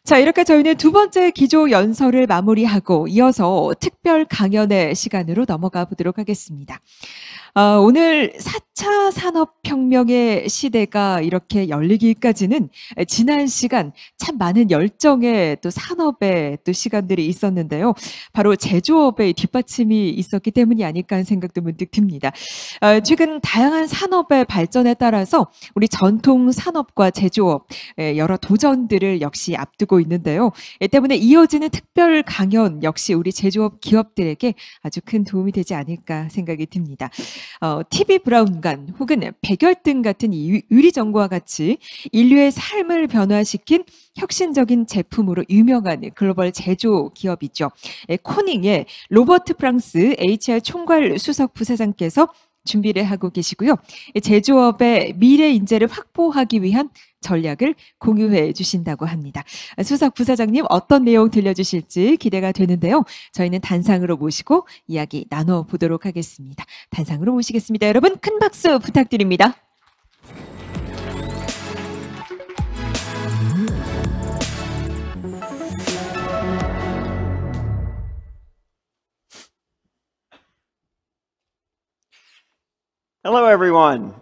자, 이렇게 저희는 두 번째 기조 연설을 마무리하고 이어서 특별 강연의 시간으로 넘어가 보도록 하겠습니다. 오늘 4차 산업혁명의 시대가 이렇게 열리기까지는 지난 시간 참 많은 열정의 또 산업의 또 시간들이 있었는데요. 바로 제조업의 뒷받침이 있었기 때문이 아닐까 하는 생각도 문득 듭니다. 최근 다양한 산업의 발전에 따라서 우리 전통 산업과 제조업 여러 도전들을 역시 앞두고 있는데요. 때문에 이어지는 특별 강연 역시 우리 제조업 기업들에게 아주 큰 도움이 되지 않을까 생각이 듭니다. TV 브라운관 혹은 백열등 같은 이 유리전구와 같이 인류의 삶을 변화시킨 혁신적인 제품으로 유명한 글로벌 제조 기업이죠. 코닝의 로버트 프랑스 HR 총괄 수석부사장께서 준비를 하고 계시고요. 제조업의 미래 인재를 확보하기 위한 전략을 공유해 주신다고 합니다. 수석 부사장님 어떤 내용 들려주실지 기대가 되는데요. 저희는 단상으로 모시고 이야기 나눠보도록 하겠습니다. 단상으로 모시겠습니다. 여러분 큰 박수 부탁드립니다. Hello, everyone.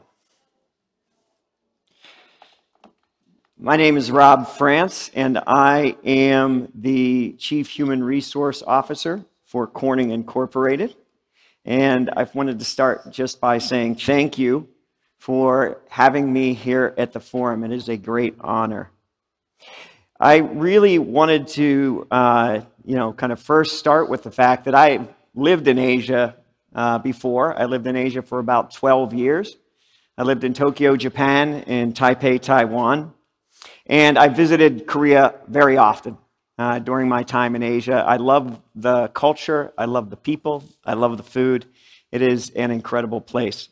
My name is Rob France, and I am the Chief Human Resource Officer for Corning Incorporated. And I wanted to start just by saying thank you for having me here at the forum. It is a great honor. I really wanted to, kind of first start with the fact that I lived in Asia before. I lived in Asia for about 12 years. I lived in Tokyo, Japan, and Taipei, Taiwan. And I visited Korea very often during my time in Asia. I love the culture. I love the people. I love the food. It is an incredible place.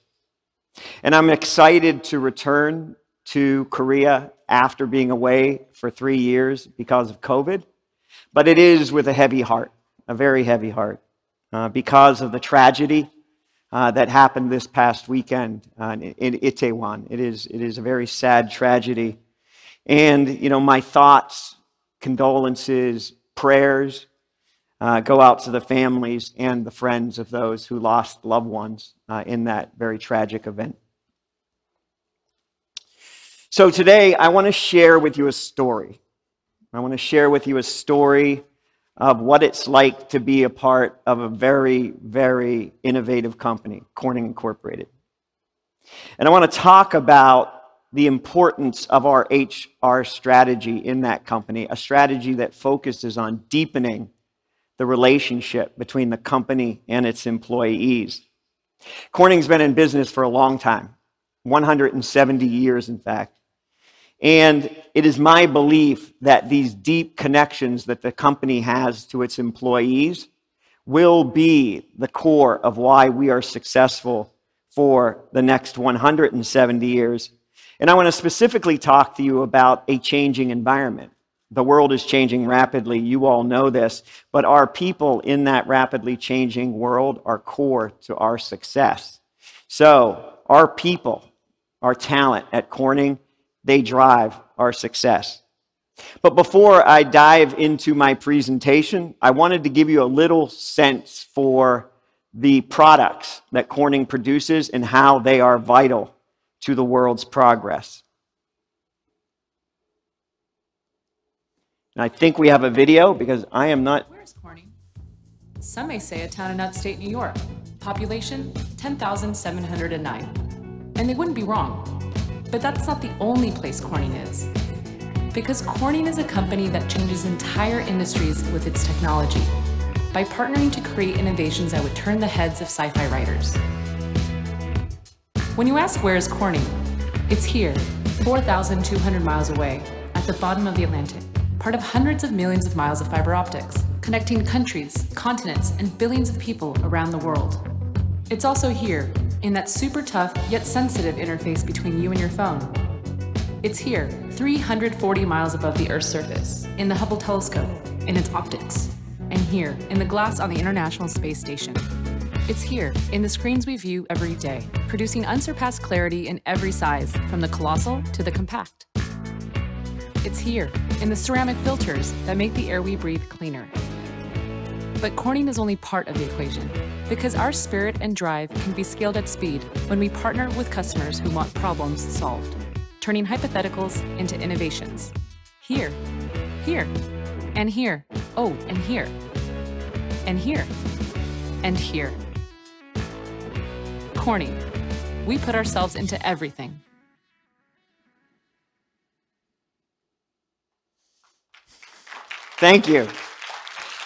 And I'm excited to return to Korea after being away for 3 years because of COVID. But it is with a heavy heart, a very heavy heart. Because of the tragedy that happened this past weekend in Itaewon. It is a very sad tragedy. And, my thoughts, condolences, prayers go out to the families and the friends of those who lost loved ones in that very tragic event. So today, I want to share with you a story. I want to share with you a story of what it's like to be a part of a very, very innovative company, Corning Incorporated. And I want to talk about the importance of our HR strategy in that company, a strategy that focuses on deepening the relationship between the company and its employees. Corning's been in business for a long time, 170 years, in fact. And it is my belief that these deep connections that the company has to its employees will be the core of why we are successful for the next 170 years. And I want to specifically talk to you about a changing environment. The world is changing rapidly. You all know this. But our people in that rapidly changing world are core to our success. So our people, our talent at Corning, they drive our success. But before I dive into my presentation, I wanted to give you a little sense for the products that Corning produces and how they are vital to the world's progress. And I think we have a video because I am not... Where's Corning? Some may say a town in upstate New York. Population, 10,709. And they wouldn't be wrong. But that's not the only place Corning is. Because Corning is a company that changes entire industries with its technology by partnering to create innovations that would turn the heads of sci-fi writers. When you ask where is Corning, it's here, 4,200 miles away, at the bottom of the Atlantic, part of hundreds of millions of miles of fiber optics, connecting countries, continents, and billions of people around the world. It's also here, in that super tough yet sensitive interface between you and your phone. It's here, 340 miles above the Earth's surface, in the Hubble telescope, in its optics, and here, in the glass on the International Space Station. It's here, in the screens we view every day, producing unsurpassed clarity in every size, from the colossal to the compact. It's here, in the ceramic filters that make the air we breathe cleaner. But Corning is only part of the equation, because our spirit and drive can be scaled at speed when we partner with customers who want problems solved, turning hypotheticals into innovations. Here, here, and here, oh, and here, and here, and here. Corning, we put ourselves into everything. Thank you.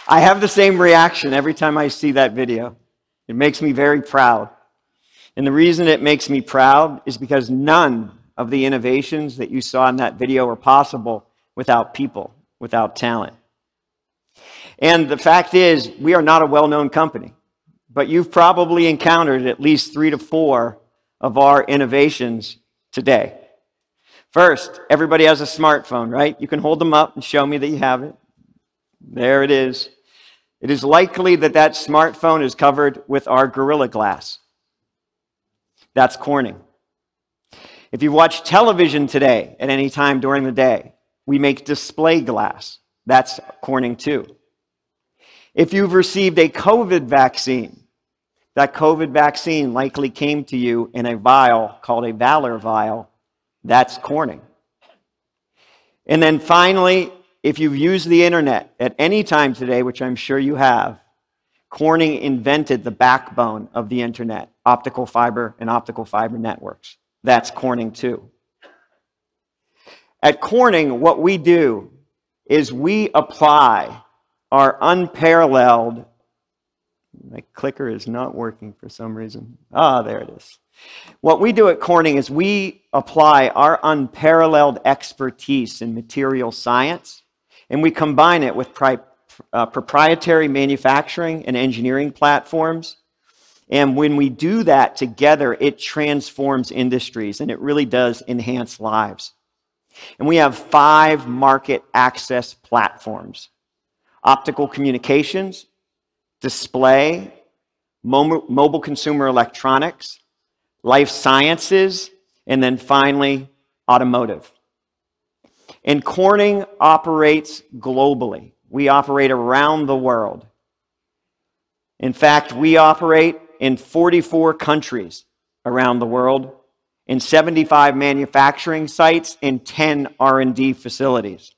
I have the same reaction every time I see that video. It makes me very proud. And the reason it makes me proud is because none of the innovations that you saw in that video are possible without people, without talent. And the fact is, we are not a well-known company, but you've probably encountered at least 3 to 4 of our innovations today. First, everybody has a smartphone, right? You can hold them up and show me that you have it. There it is. It is likely that that smartphone is covered with our Gorilla Glass. That's Corning. If you watch television today at any time during the day, we make display glass. That's Corning too. If you've received a COVID vaccine, that COVID vaccine likely came to you in a vial called a Valor vial. That's Corning. And then finally, if you've used the internet at any time today, which I'm sure you have, Corning invented the backbone of the internet, optical fiber and optical fiber networks. That's Corning too. At Corning, what we do is we apply our unparalleled, my clicker is not working for some reason. Ah, there it is. What we do at Corning is we apply our unparalleled expertise in material science, and we combine it with proprietary manufacturing and engineering platforms. And when we do that together, it transforms industries, and it really does enhance lives. And we have 5 market access platforms: optical communications, display, mobile consumer electronics, life sciences, and then finally, automotive. And Corning operates globally. We operate around the world. In fact, we operate in 44 countries around the world, in 75 manufacturing sites, and 10 R&D facilities.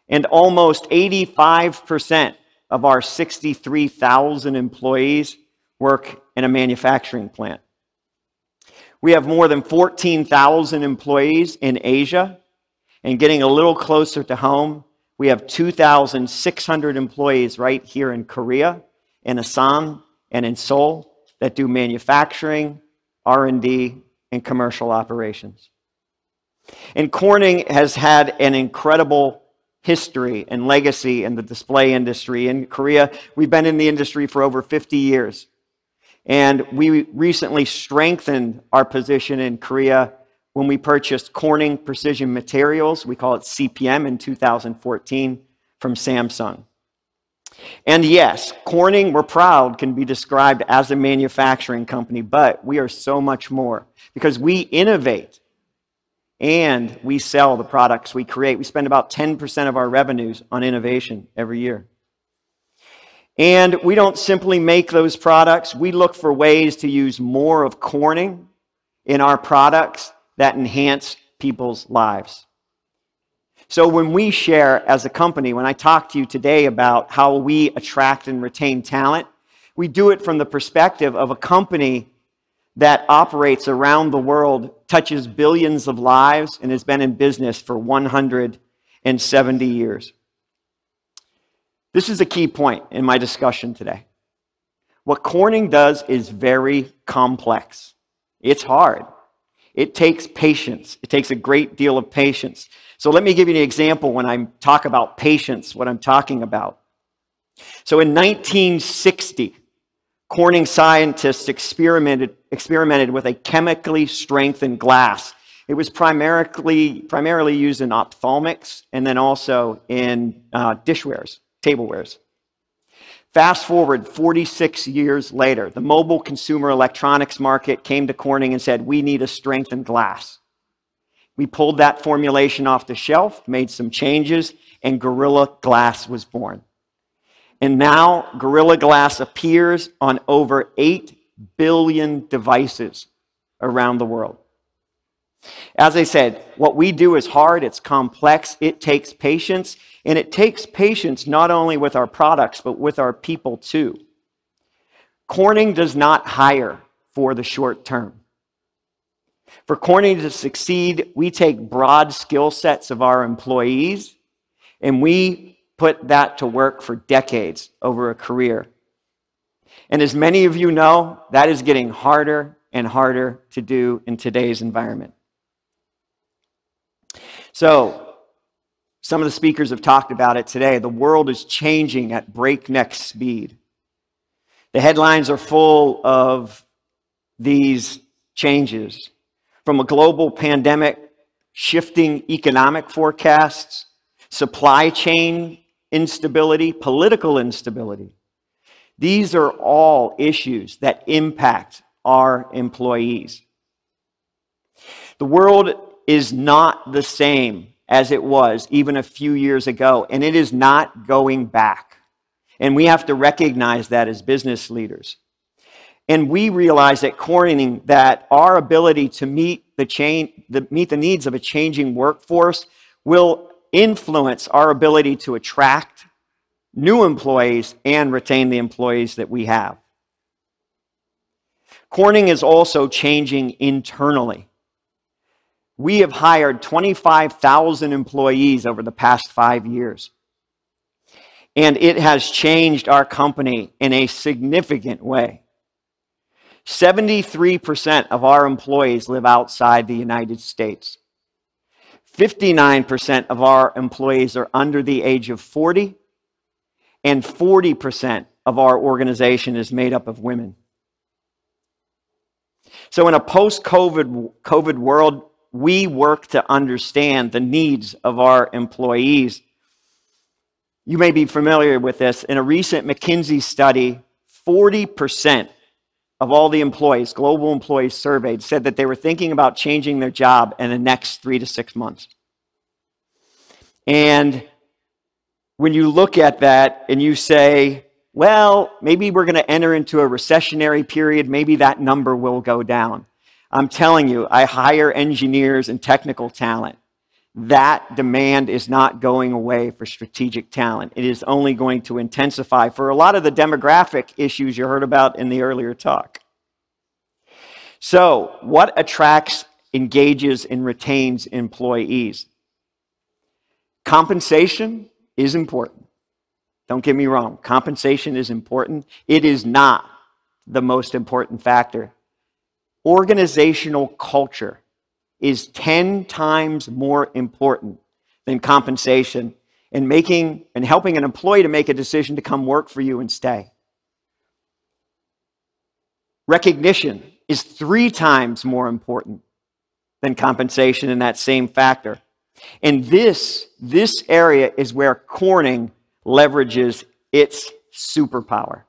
And almost 85% of our 63,000 employees work in a manufacturing plant. We have more than 14,000 employees in Asia, and getting a little closer to home, we have 2,600 employees right here in Korea, in Asan, and in Seoul that do manufacturing, R&D, and commercial operations. And Corning has had an incredible history and legacy in the display industry. In Korea, we've been in the industry for over 50 years. And we recently strengthened our position in Korea when we purchased Corning Precision Materials, we call it CPM, in 2014 from Samsung. And yes, Corning, we're proud, can be described as a manufacturing company, but we are so much more because we innovate and we sell the products we create. We spend about 10% of our revenues on innovation every year. And we don't simply make those products. We look for ways to use more of Corning in our products that enhance people's lives. So when we share as a company, when I talk to you today about how we attract and retain talent, we do it from the perspective of a company that operates around the world, touches billions of lives, and has been in business for 170 years. This is a key point in my discussion today. What Corning does is very complex. It's hard. It takes patience. It takes a great deal of patience. So let me give you an example when I talk about patience, what I'm talking about. So in 1960, Corning scientists experimented with a chemically strengthened glass. It was primarily used in ophthalmics and then also in dishwares, tablewares. Fast forward 46 years later, the mobile consumer electronics market came to Corning and said, we need a strengthened glass. We pulled that formulation off the shelf, made some changes, and Gorilla Glass was born. And now Gorilla Glass appears on over 8 billion devices around the world. As I said, what we do is hard, it's complex, it takes patience, and it takes patience not only with our products, but with our people too. Corning does not hire for the short term. For Corning to succeed, we take broad skill sets of our employees, and we put that to work for decades over a career. And as many of you know, that is getting harder and harder to do in today's environment. So, some of the speakers have talked about it today. The world is changing at breakneck speed. The headlines are full of these changes, from a global pandemic, shifting economic forecasts, supply chain instability, political instability. These are all issues that impact our employees. The world is not the same as it was even a few years ago, and it is not going back. And we have to recognize that as business leaders. And we realize at Corning that our ability to meet the needs of a changing workforce will influence our ability to attract new employees and retain the employees that we have. Corning is also changing internally. We have hired 25,000 employees over the past 5 years. And it has changed our company in a significant way. 73% of our employees live outside the United States. 59% of our employees are under the age of 40, and 40% of our organization is made up of women. So in a post-COVID world, we work to understand the needs of our employees. You may be familiar with this. In a recent McKinsey study, 40% of all the employees, global employees surveyed, said that they were thinking about changing their job in the next 3 to 6 months. And when you look at that and you say, well, maybe we're going to enter into a recessionary period, maybe that number will go down. I'm telling you, I hire engineers and technical talent. That demand is not going away for strategic talent. It is only going to intensify for a lot of the demographic issues you heard about in the earlier talk. So, what attracts, engages, and retains employees? Compensation is important. Don't get me wrong. Compensation is important. It is not the most important factor. Organizational culture is 10 times more important than compensation in making and helping an employee to make a decision to come work for you and stay. Recognition is 3 times more important than compensation in that same factor. And this area is where Corning leverages its superpower.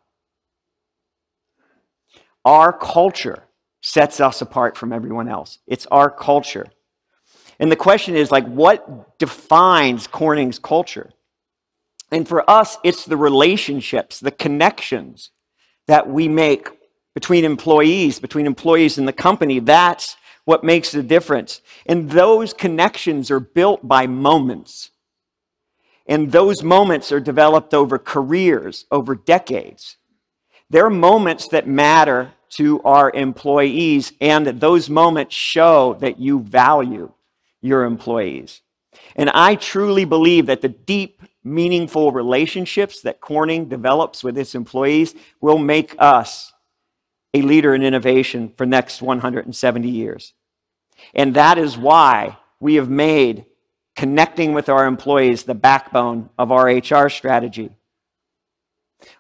Our culture sets us apart from everyone else. It's our culture. And the question is, like, what defines Corning's culture? And for us, it's the relationships, the connections that we make between employees in the company. That's what makes the difference. And those connections are built by moments. And those moments are developed over careers, over decades. They're moments that matter to our employees, and those moments show that you value your employees. And I truly believe that the deep, meaningful relationships that Corning develops with its employees will make us a leader in innovation for the next 170 years. And that is why we have made connecting with our employees the backbone of our HR strategy.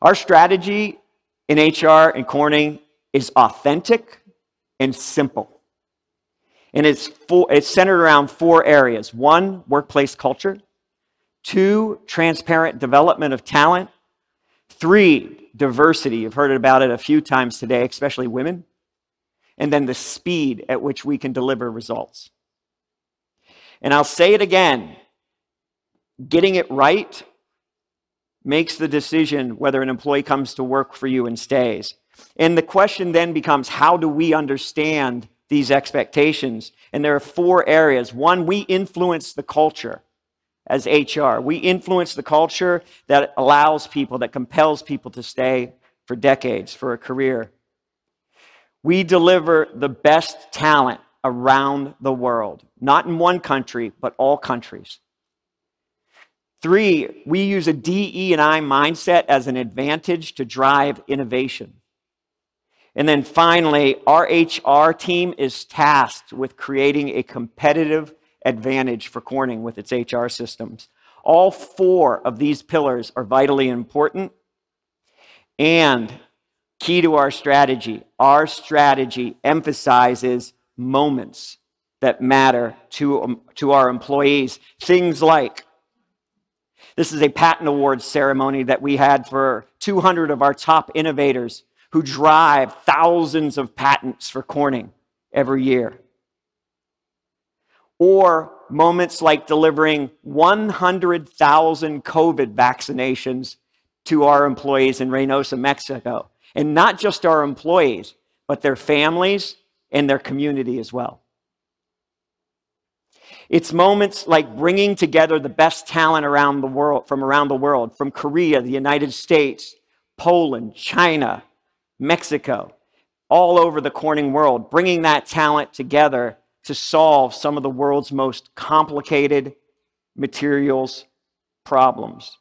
Our strategy in HR and Corning is authentic and simple. And it's centered around 4 areas. 1, workplace culture. 2, transparent development of talent. 3, diversity. You've heard about it a few times today, especially women. And then the speed at which we can deliver results. And I'll say it again, getting it right makes the decision whether an employee comes to work for you and stays. And the question then becomes, how do we understand these expectations? And there are 4 areas. One, we influence the culture as HR. We influence the culture that allows people, that compels people to stay for decades, for a career. We deliver the best talent around the world, not in one country, but all countries. 3, we use a DE&I mindset as an advantage to drive innovation. And then finally, our HR team is tasked with creating a competitive advantage for Corning with its HR systems. All 4 of these pillars are vitally important and key to our strategy. Our strategy emphasizes moments that matter to our employees. Things like, this is a patent awards ceremony that we had for 200 of our top innovators who drive thousands of patents for Corning every year. Or moments like delivering 100,000 COVID vaccinations to our employees in Reynosa, Mexico. And not just our employees, but their families and their community as well. It's moments like bringing together the best talent around the world, from Korea, the United States, Poland, China, Mexico, all over the Corning world, bringing that talent together to solve some of the world's most complicated materials problems.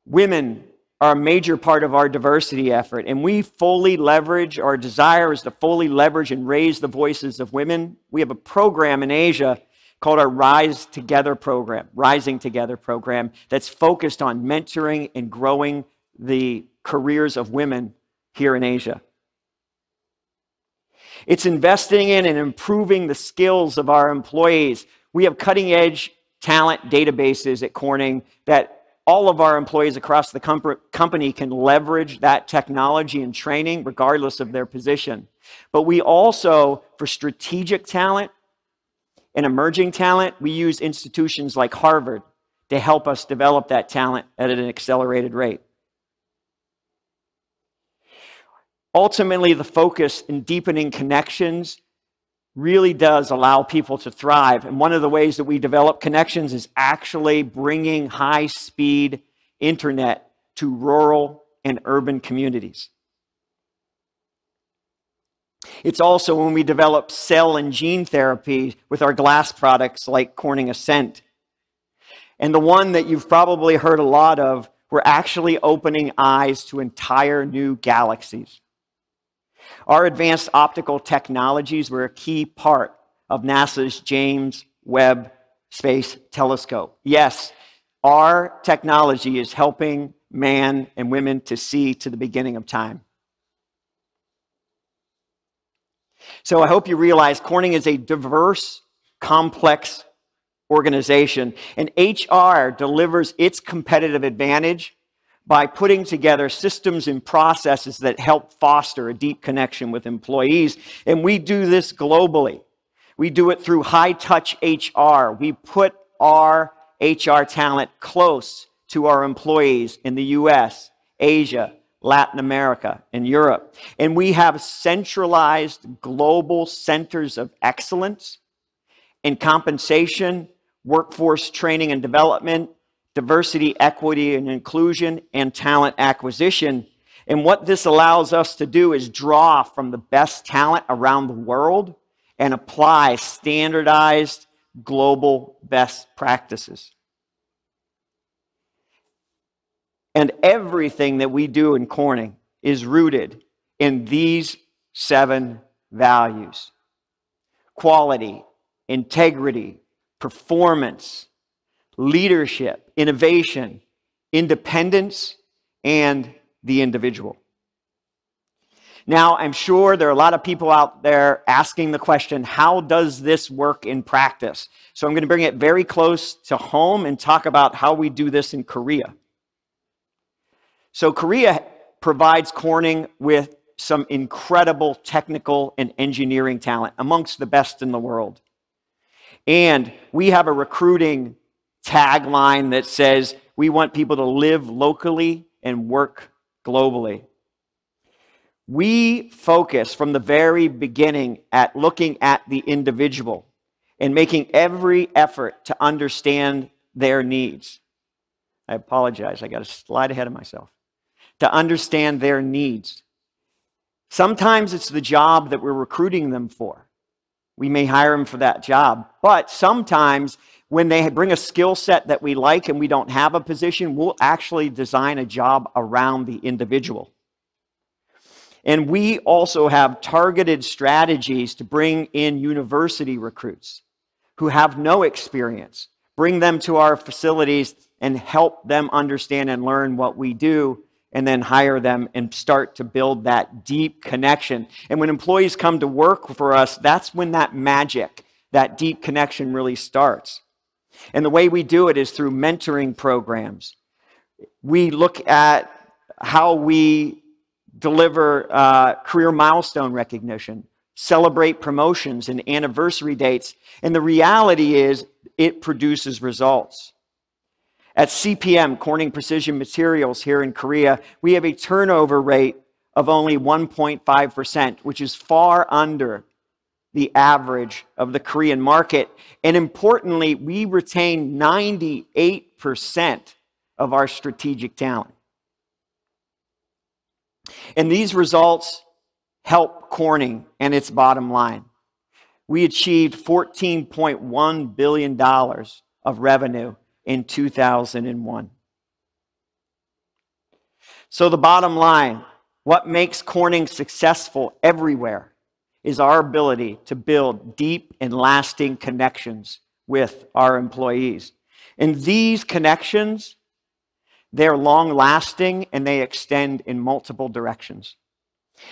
Women are a major part of our diversity effort, and we fully leverage, our desire is to fully leverage and raise the voices of women. We have a program in Asia called our Rising Together program, that's focused on mentoring and growing the careers of women here in Asia. It's investing in and improving the skills of our employees. We have cutting-edge talent databases at Corning that all of our employees across the company can leverage that technology and training regardless of their position. But we also, for strategic talent and emerging talent, we use institutions like Harvard to help us develop that talent at an accelerated rate. Ultimately, the focus in deepening connections really does allow people to thrive. And one of the ways that we develop connections is actually bringing high-speed internet to rural and urban communities. It's also when we develop cell and gene therapy with our glass products like Corning Ascent. And the one that you've probably heard a lot of, we're actually opening eyes to entire new galaxies. Our advanced optical technologies were a key part of NASA's James Webb Space Telescope. Yes, our technology is helping man and women to see to the beginning of time. So I hope you realize Corning is a diverse, complex organization, and HR delivers its competitive advantage by putting together systems and processes that help foster a deep connection with employees. And we do this globally. We do it through high-touch HR. We put our HR talent close to our employees in the US, Asia, Latin America, and Europe. And we have centralized global centers of excellence in compensation, workforce training and development, diversity, equity, and inclusion, and talent acquisition. And what this allows us to do is draw from the best talent around the world and apply standardized global best practices. And everything that we do in Corning is rooted in these 7 values: quality, integrity, performance, leadership, innovation, independence, and the individual. Now, I'm sure there are a lot of people out there asking the question, how does this work in practice? So I'm going to bring it very close to home and talk about how we do this in Korea. So Korea provides Corning with some incredible technical and engineering talent, amongst the best in the world. And we have a recruiting tagline that says, we want people to live locally and work globally. We focus from the very beginning at looking at the individual and making every effort to understand their needs. I apologize, I got to slide ahead of myself. To understand their needs. Sometimes it's the job that we're recruiting them for. We may hire them for that job, but sometimes when they bring a skill set that we like and we don't have a position, we'll actually design a job around the individual. And we also have targeted strategies to bring in university recruits who have no experience, bring them to our facilities and help them understand and learn what we do, and then hire them and start to build that deep connection. And when employees come to work for us, that's when that magic, that deep connection really starts. And the way we do it is through mentoring programs. We look at how we deliver career milestone recognition, celebrate promotions and anniversary dates. And the reality is it produces results. At CPM, Corning Precision Materials here in Korea, we have a turnover rate of only 1.5%, which is far under the average of the Korean market. And importantly, we retain 98% of our strategic talent. And these results help Corning and its bottom line. We achieved $14.1 billion of revenue in 2001. So the bottom line, what makes Corning successful everywhere is our ability to build deep and lasting connections with our employees. And these connections, they're long-lasting and they extend in multiple directions.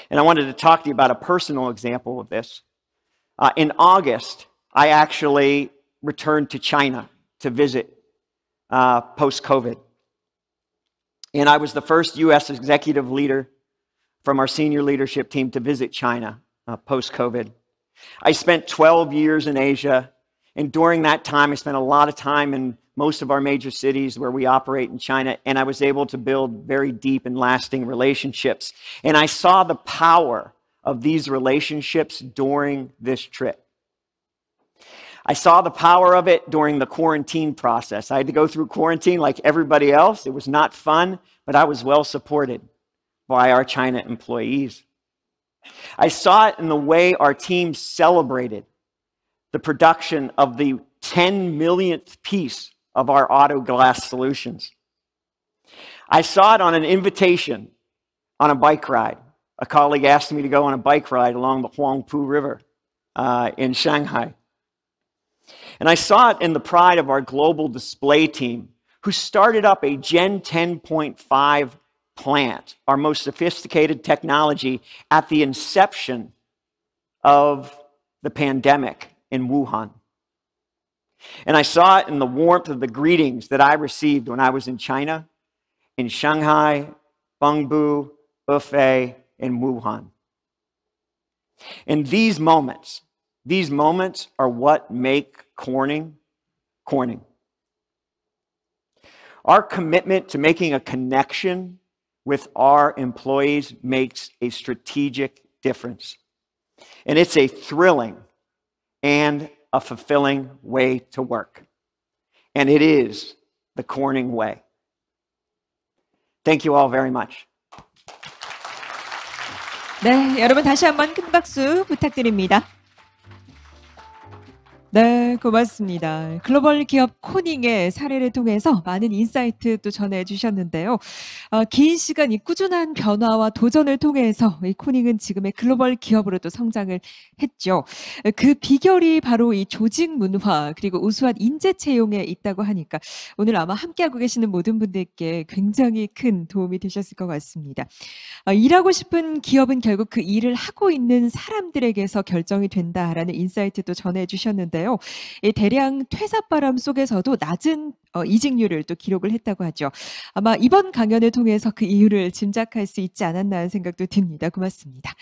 And I wanted to talk to you about a personal example of this. In August, I actually returned to China to visit post-COVID. And I was the first U.S. executive leader from our senior leadership team to visit China post-COVID. I spent 12 years in Asia, and during that time, I spent a lot of time in most of our major cities where we operate in China, and I was able to build very deep and lasting relationships. And I saw the power of these relationships during this trip. I saw the power of it during the quarantine process. I had to go through quarantine like everybody else. It was not fun, but I was well supported by our China employees. I saw it in the way our team celebrated the production of the 10 millionth piece of our auto glass solutions. I saw it on an invitation on a bike ride. A colleague asked me to go on a bike ride along the Huangpu River in Shanghai. And I saw it in the pride of our global display team, who started up a Gen 10.5 plant, our most sophisticated technology, at the inception of the pandemic in Wuhan. And I saw it in the warmth of the greetings that I received when I was in China, in Shanghai, Bengbu, Hefei, and Wuhan. And these moments are what make Corning, Corning. Our commitment to making a connection with our employees makes a strategic difference. And it's a thrilling and a fulfilling way to work. And it is the Corning way. Thank you all very much. 네, 여러분 다시 한번 큰 박수 부탁드립니다. 네, 고맙습니다. 글로벌 기업 코닝의 사례를 통해서 많은 인사이트 또 전해주셨는데요. 긴 시간 이 꾸준한 변화와 도전을 통해서 이 코닝은 지금의 글로벌 기업으로 또 성장을 했죠. 그 비결이 바로 이 조직 문화 그리고 우수한 인재 채용에 있다고 하니까 오늘 아마 함께하고 계시는 모든 분들께 굉장히 큰 도움이 되셨을 것 같습니다. 일하고 싶은 기업은 결국 그 일을 하고 있는 사람들에게서 결정이 된다라는 인사이트도 전해주셨는데요. 이 대량 퇴사바람 속에서도 낮은 이직률을 또 기록을 했다고 하죠. 아마 이번 강연을 통해서 그 이유를 짐작할 수 있지 않았나 하는 생각도 듭니다. 고맙습니다.